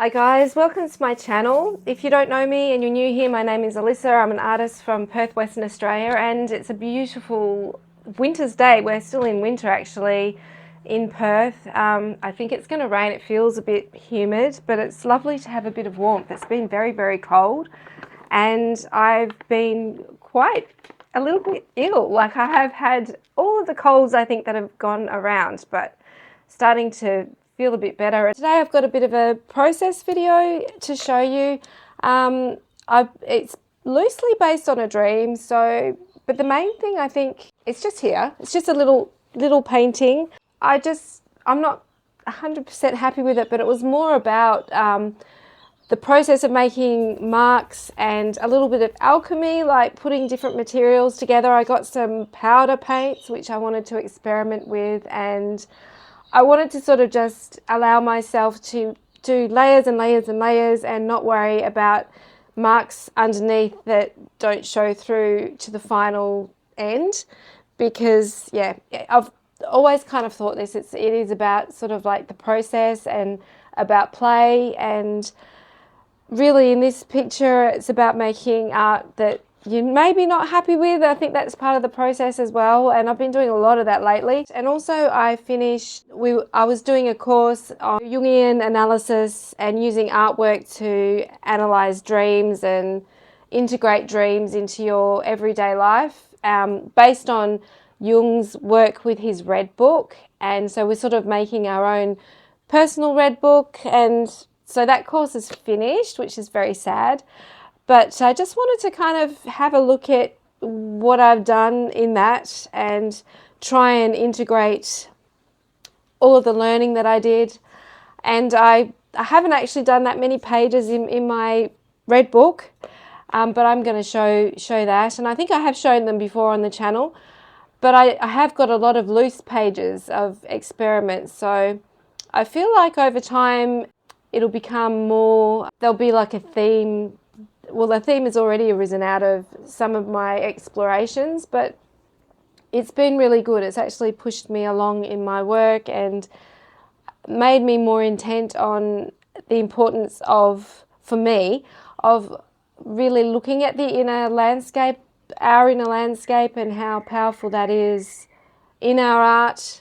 Hi guys, welcome to my channel. If you don't know me and you're new here, my name is Alyssa. I'm an artist from Perth, Western Australia, and it's a beautiful winter's day. We're still in winter actually in Perth. I think it's going to rain. It feels a bit humid, but it's lovely to have a bit of warmth. It's been very, very cold, and I've been quite a little bit ill. Like, I have had all of the colds I think that have gone around, but starting to feel a bit better. Today I've got a bit of a process video to show you. It's loosely based on a dream, but the main thing, I think, it's just here. It's just a little painting. I'm not 100% happy with it, but it was more about the process of making marks and a little bit of alchemy, like putting different materials together. I got some powder paints which I wanted to experiment with, and I wanted to sort of just allow myself to do layers and layers and layers and not worry about marks underneath that don't show through to the final end, because I've always kind of thought it is about sort of like the process and about play, and really in this picture it's about making art that you're maybe not happy with. I think that's part of the process as well, and I've been doing a lot of that lately. And also I was doing a course on Jungian analysis and using artwork to analyze dreams and integrate dreams into your everyday life, based on Jung's work with his Red Book. And so we're sort of making our own personal Red Book, and so that course is finished, which is very sad. But I just wanted to kind of have a look at what I've done in that and try and integrate all of the learning that I did. And I haven't actually done that many pages in my Red Book, but I'm going to show that. And I think I have shown them before on the channel, but I have got a lot of loose pages of experiments. So I feel like over time it'll become more, there'll be like a theme. Well, the theme has already arisen out of some of my explorations, but it's been really good. It's actually pushed me along in my work and made me more intent on the importance of, for me, of really looking at the inner landscape, our inner landscape, and how powerful that is in our art.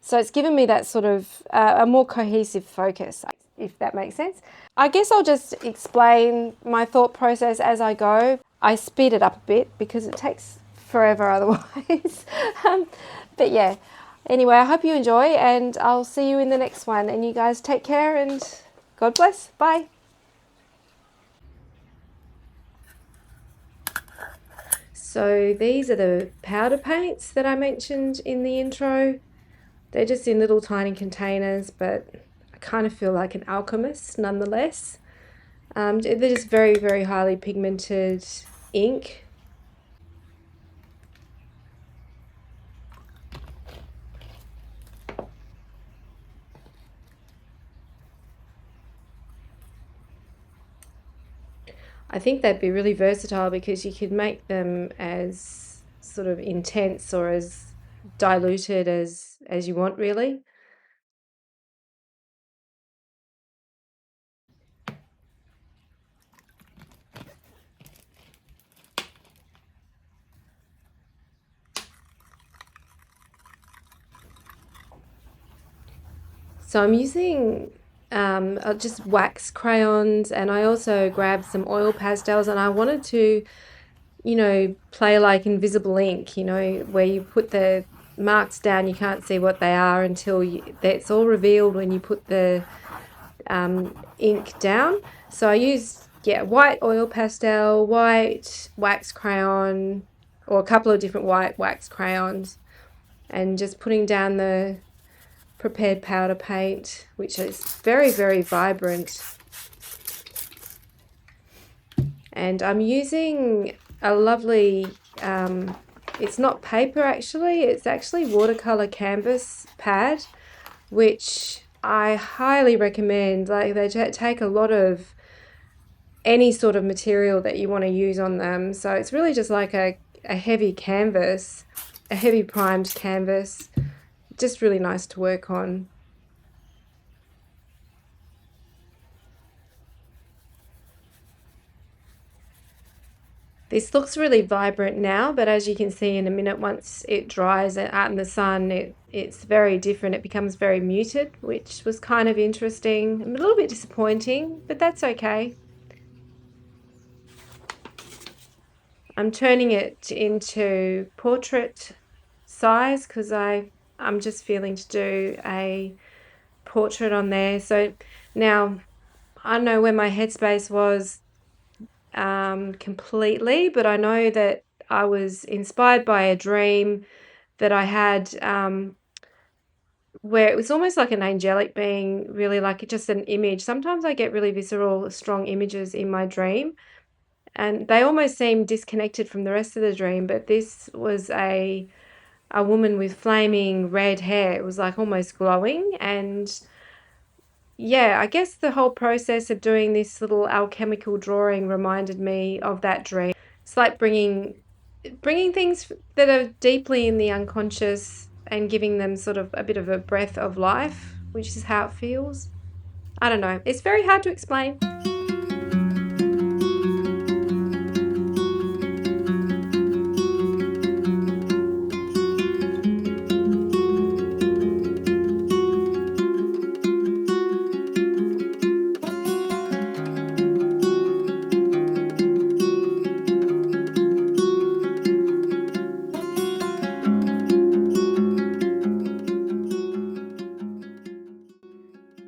So it's given me that sort of a more cohesive focus, if that makes sense. I guess I'll just explain my thought process as I go. I speed it up a bit because it takes forever otherwise. But yeah, anyway, I hope you enjoy, and I'll see you in the next one. And you guys take care, and God bless. Bye. So these are the powder paints that I mentioned in the intro. They're just in little tiny containers, but I kind of feel like an alchemist nonetheless. They're just very, very highly pigmented ink. I think they'd be really versatile because you could make them as sort of intense or as diluted as you want, really. So I'm using just wax crayons, and I also grabbed some oil pastels, and I wanted to, play like invisible ink, where you put the marks down, you can't see what they are until it's all revealed when you put the ink down. So I used, white oil pastel, white wax crayon, or a couple of different white wax crayons, and just putting down the prepared powder paint, which is very, very vibrant. And I'm using a lovely, it's not paper actually, it's actually watercolor canvas pad, which I highly recommend. Like, they take a lot of any sort of material that you want to use on them. So it's really just like a heavy canvas, a heavy primed canvas. Just really nice to work on. This looks really vibrant now, but as you can see in a minute, once it dries out in the sun, it's very different. It becomes very muted, which was kind of interesting. A little bit disappointing, but that's okay. I'm turning it into portrait size because I'm just feeling to do a portrait on there. So now I don't know where my headspace was completely, but I know that I was inspired by a dream that I had where it was almost like an angelic being, really like just an image. Sometimes I get really visceral, strong images in my dream, and they almost seem disconnected from the rest of the dream. But this was a woman with flaming red hair. It was like almost glowing, and yeah, I guess the whole process of doing this little alchemical drawing reminded me of that dream. It's like bringing things that are deeply in the unconscious and giving them sort of a bit of a breath of life, which is how it feels. I don't know. It's very hard to explain.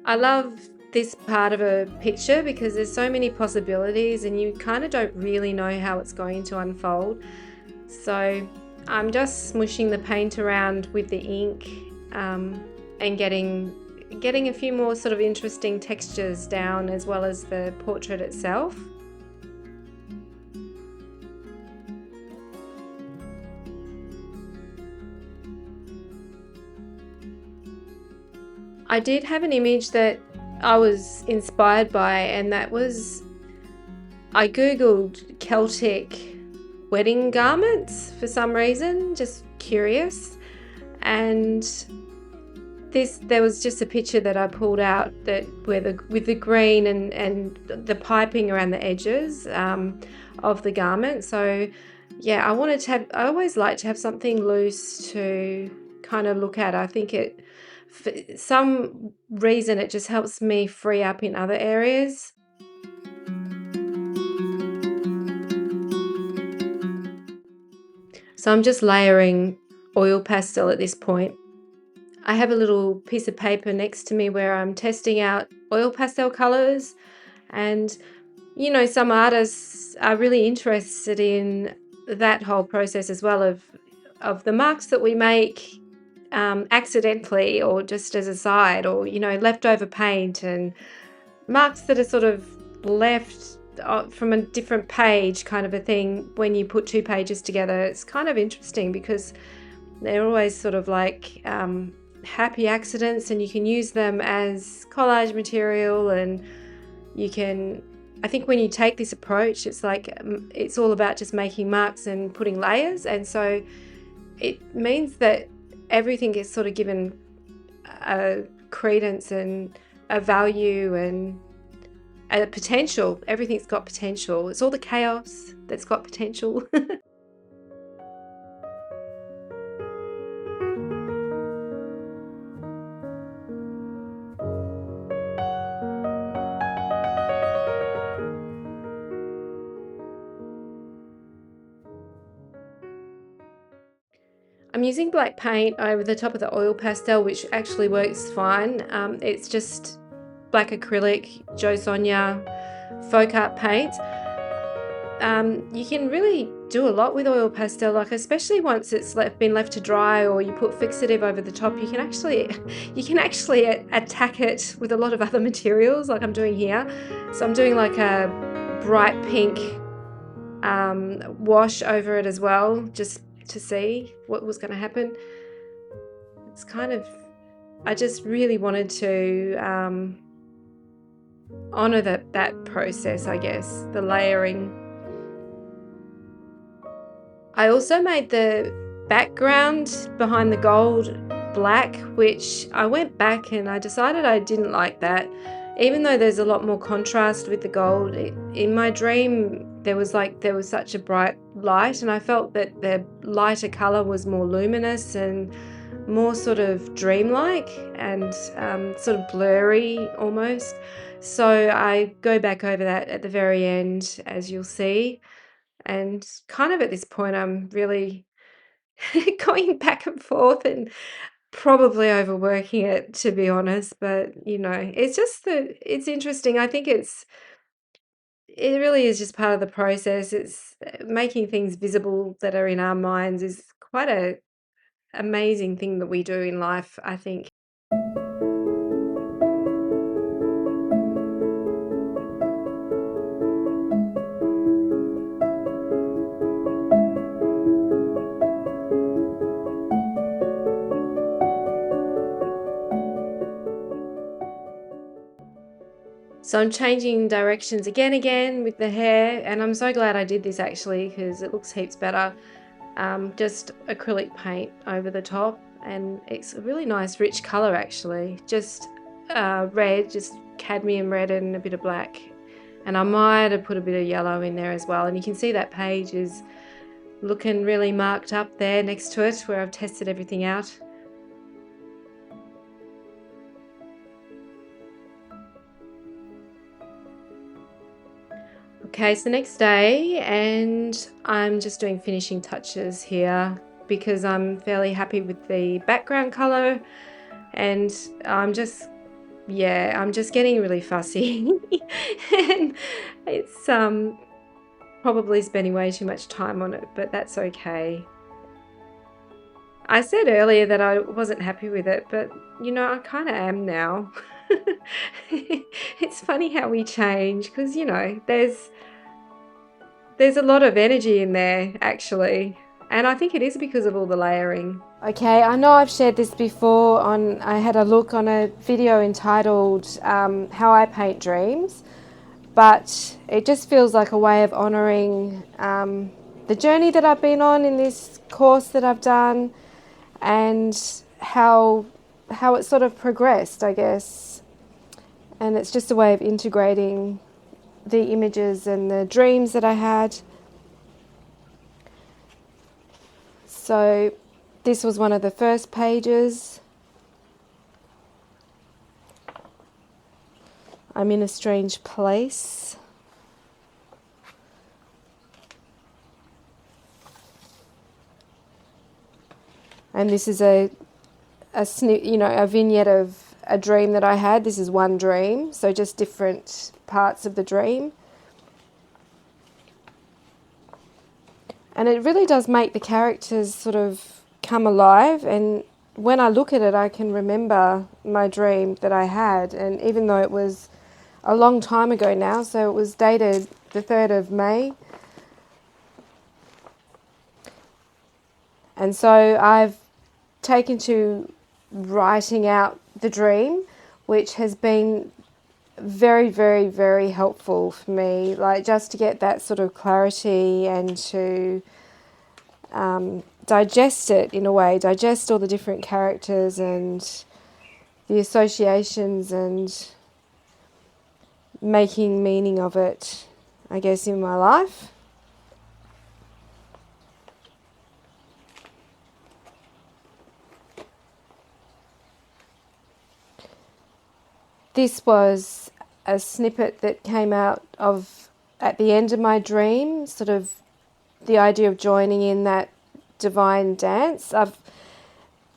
I love this part of a picture because there's so many possibilities and you kind of don't really know how it's going to unfold. So I'm just smushing the paint around with the ink and getting a few more sort of interesting textures down, as well as the portrait itself. I did have an image that I was inspired by, and that was I googled Celtic wedding garments for some reason, just curious, and there was just a picture that I pulled out that with the green and the piping around the edges of the garment. So yeah, I always like to have something loose to kind of look at. I think for some reason it just helps me free up in other areas. So I'm just layering oil pastel at this point. I have a little piece of paper next to me where I'm testing out oil pastel colors, and some artists are really interested in that whole process as well, of the marks that we make accidentally or just as a side, or leftover paint, and marks that are sort of left from a different page, kind of a thing. When you put two pages together, it's kind of interesting because they're always sort of like happy accidents, and you can use them as collage material. And I think when you take this approach, it's like it's all about just making marks and putting layers, and so it means that everything is sort of given a credence and a value and a potential. Everything's got potential. It's all the chaos that's got potential. I'm using black paint over the top of the oil pastel, which actually works fine. It's just black acrylic, Jo Sonja folk art paint. You can really do a lot with oil pastel, like especially once it's been left to dry, or you put fixative over the top. You can actually attack it with a lot of other materials, like I'm doing here. So I'm doing like a bright pink wash over it as well, just to see what was going to happen. It's kind of, I just really wanted to honor that process, I guess, the layering. I also made the background behind the gold black, which I went back and I decided I didn't like that. Even though there's a lot more contrast with the gold, in my dream there was such a bright light, and I felt that the lighter color was more luminous and more sort of dreamlike and sort of blurry almost. So I go back over that at the very end, as you'll see, and kind of at this point I'm really going back and forth and probably overworking it, to be honest. But it's just it's interesting. I think it really is just part of the process. It's making things visible that are in our minds is quite a amazing thing that we do in life, I think. So I'm changing directions again with the hair, and I'm so glad I did this actually because it looks heaps better. Just acrylic paint over the top, and it's a really nice rich color actually. Just red, just cadmium red and a bit of black. And I might have put a bit of yellow in there as well. And you can see that page is looking really marked up there next to it where I've tested everything out. Okay, it's the next day and I'm just doing finishing touches here because I'm fairly happy with the background color, and I'm just getting really fussy. And it's probably spending way too much time on it, but that's okay. I said earlier that I wasn't happy with it, but I kind of am now. It's funny how we change because there's a lot of energy in there actually, and I think it is because of all the layering. Okay, I know I've shared this before I had a look on a video entitled How I Paint Dreams, but it just feels like a way of honouring the journey that I've been on in this course that I've done, and how it sort of progressed, I guess. And it's just a way of integrating the images and the dreams that I had. So this was one of the first pages. I'm in a strange place. And this is a vignette of a dream that I had. This is one dream, so just different parts of the dream. And it really does make the characters sort of come alive, and when I look at it I can remember my dream that I had, and even though it was a long time ago now, so it was dated the 3rd of May. And so I've taken to writing out the dream, which has been very, very, very helpful for me, like just to get that sort of clarity and to digest it in a way, digest all the different characters and the associations and making meaning of it, I guess, in my life. This was a snippet that came out of, at the end of my dream, sort of the idea of joining in that divine dance. I've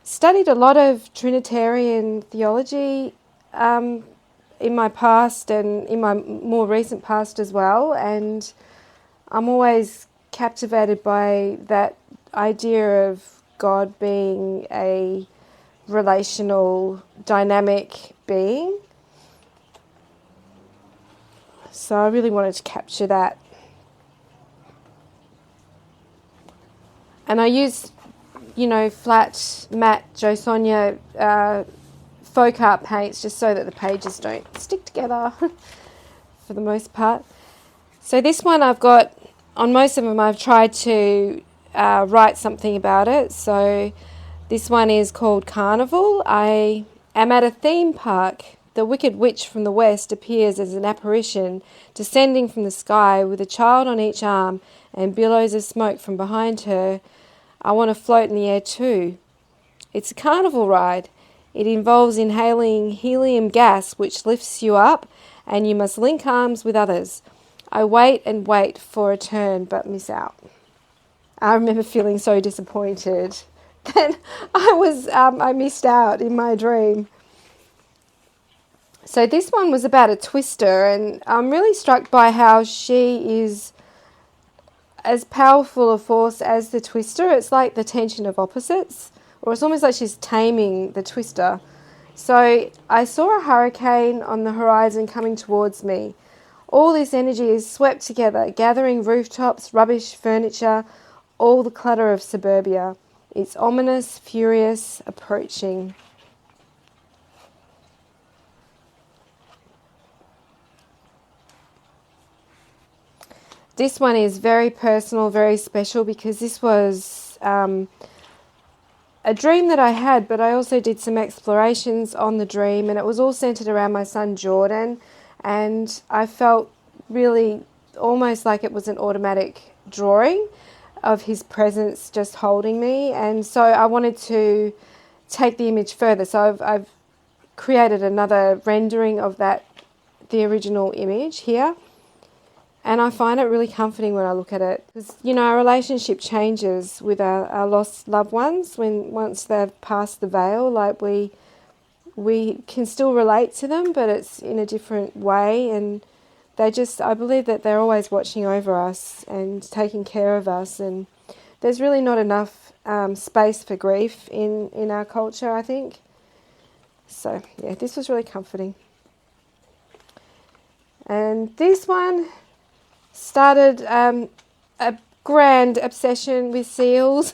studied a lot of Trinitarian theology in my past and in my more recent past as well, and I'm always captivated by that idea of God being a relational, dynamic being. So I really wanted to capture that. And I used, flat, matte Jo Sonja folk art paints just so that the pages don't stick together for the most part. So this one I've got, on most of them I've tried to write something about it. So this one is called Carnival. I am at a theme park The wicked witch from the west appears as an apparition descending from the sky with a child on each arm and billows of smoke from behind her. I want to float in the air too. It's a carnival ride. It involves inhaling helium gas which lifts you up, and you must link arms with others. I wait and wait for a turn but miss out. I remember feeling so disappointed that I missed out in my dream. So this one was about a twister, and I'm really struck by how she is as powerful a force as the twister. It's like the tension of opposites, or it's almost like she's taming the twister. So I saw a hurricane on the horizon coming towards me. All this energy is swept together, gathering rooftops, rubbish, furniture, all the clutter of suburbia. It's ominous, furious, approaching. This one is very personal, very special, because this was a dream that I had, but I also did some explorations on the dream, and it was all centered around my son Jordan, and I felt really almost like it was an automatic drawing of his presence just holding me, and so I wanted to take the image further. So I've created another rendering of the original image here. And I find it really comforting when I look at it. Because, our relationship changes with our lost loved ones once they've passed the veil. Like we can still relate to them, but it's in a different way. And I believe that they're always watching over us and taking care of us. And there's really not enough space for grief in our culture, I think. So, yeah, this was really comforting. And this one started a grand obsession with seals.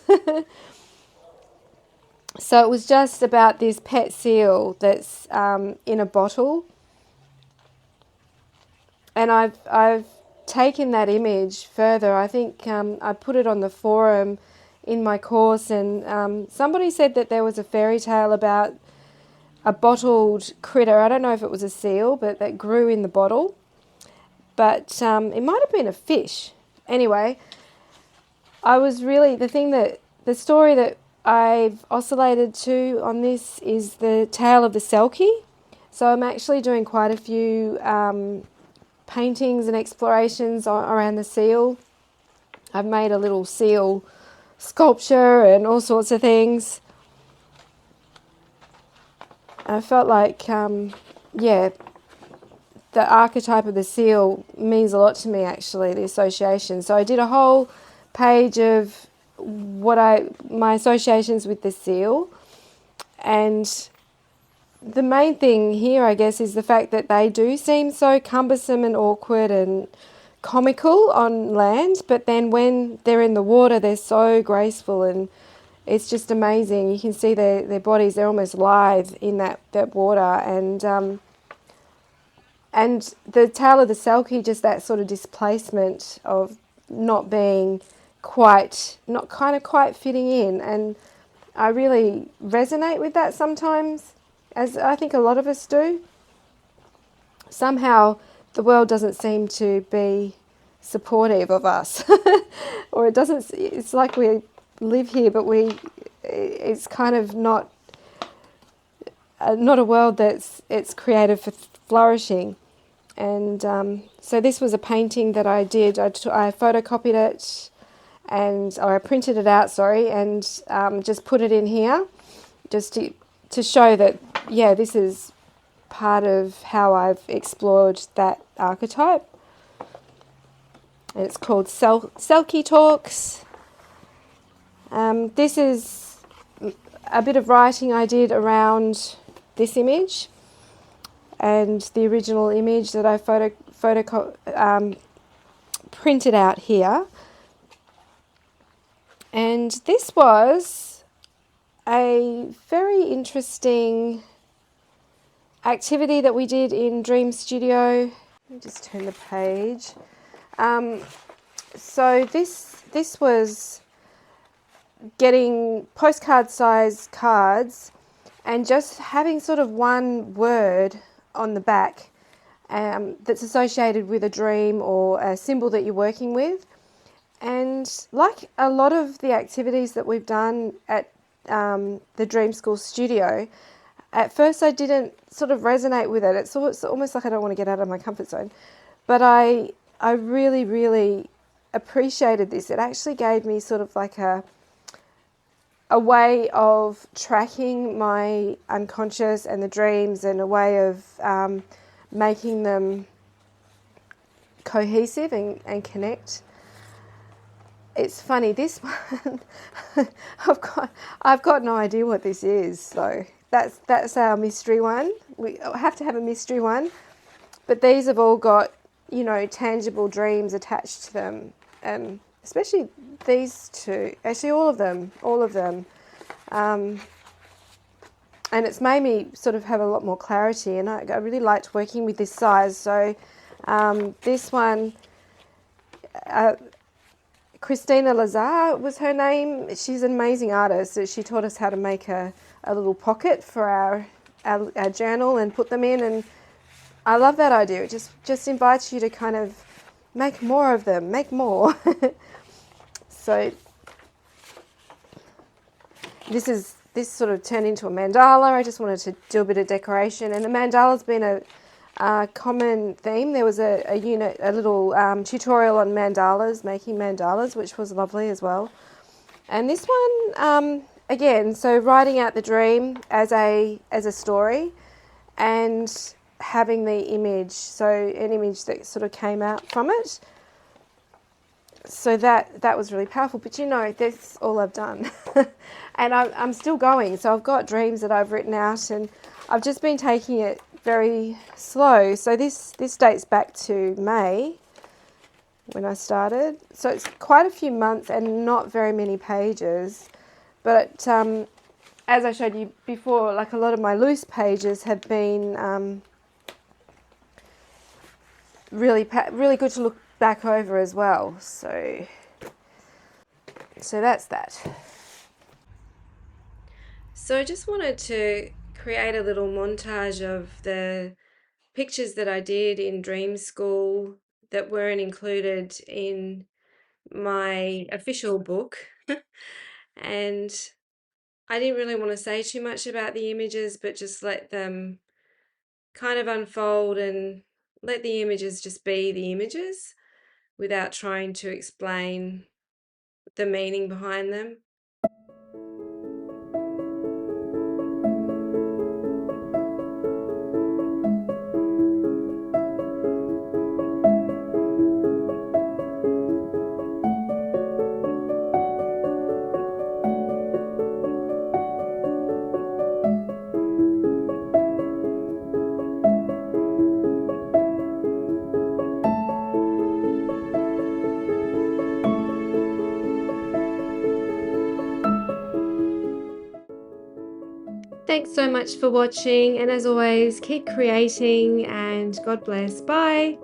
So it was just about this pet seal that's in a bottle, and I've taken that image further. I think I put it on the forum in my course, and somebody said that there was a fairy tale about a bottled critter. I don't know if it was a seal, but that grew in the bottle. But it might have been a fish. Anyway, the story that I've oscillated to on this is the tale of the selkie. So I'm actually doing quite a few paintings and explorations around the seal. I've made a little seal sculpture and all sorts of things. I felt like, the archetype of the seal means a lot to me, actually, the association. So I did a whole page of my associations with the seal. And the main thing here, I guess, is the fact that they do seem so cumbersome and awkward and comical on land, but then when they're in the water, they're so graceful, and it's just amazing. You can see their bodies, they're almost lithe in that water. And the tale of the selkie, just that sort of displacement of not quite fitting in. And I really resonate with that sometimes, as I think a lot of us do. Somehow the world doesn't seem to be supportive of us. Or it's like we live here, but it's kind of not a world it's creative for flourishing. And so this was a painting that I did. I photocopied it, or I printed it out, and just put it in here, just to show that, this is part of how I've explored that archetype. And it's called Selkie Talks. This is a bit of writing I did around this image and the original image that I printed out here. And this was a very interesting activity that we did in Dream Studio. Let me just turn the page. So this was getting postcard size cards and just having sort of one word on the back that's associated with a dream or a symbol that you're working with. And like a lot of the activities that we've done at the Dream School studio, at first I didn't sort of resonate with it. It's almost like I don't want to get out of my comfort zone. But I really, really appreciated this. It actually gave me sort of like a way of tracking my unconscious and the dreams, and a way of making them cohesive and connect. It's funny, this one, I've got no idea what this is. So that's our mystery one. We have to have a mystery one, but these have all got, you know, tangible dreams attached to them, especially these two. Actually, all of them. And it's made me sort of have a lot more clarity, and I really liked working with this size. So this one, Christina Lazar was her name. She's an amazing artist. So she taught us how to make a little pocket for our journal and put them in. And I love that idea. It just invites you to kind of make more of them, make more. So this sort of turned into a mandala. I just wanted to do a bit of decoration, and the mandala's been a common theme. There was a little tutorial on mandalas, making mandalas, which was lovely as well. And this one, again, so writing out the dream as a story, and having the image, so an image that sort of came out from it. So that was really powerful. But you know, that's all I've done. And I'm still going. So I've got dreams that I've written out, and I've just been taking it very slow. So this dates back to May when I started. So it's quite a few months and not very many pages. But as I showed you before, like a lot of my loose pages have been really good to look back over as well. So that's that. So I just wanted to create a little montage of the pictures that I did in Dream School that weren't included in my official book. And I didn't really want to say too much about the images, but just let them kind of unfold and let the images just be the images without trying to explain the meaning behind them. Thanks so much for watching, and as always, keep creating, and God bless. Bye.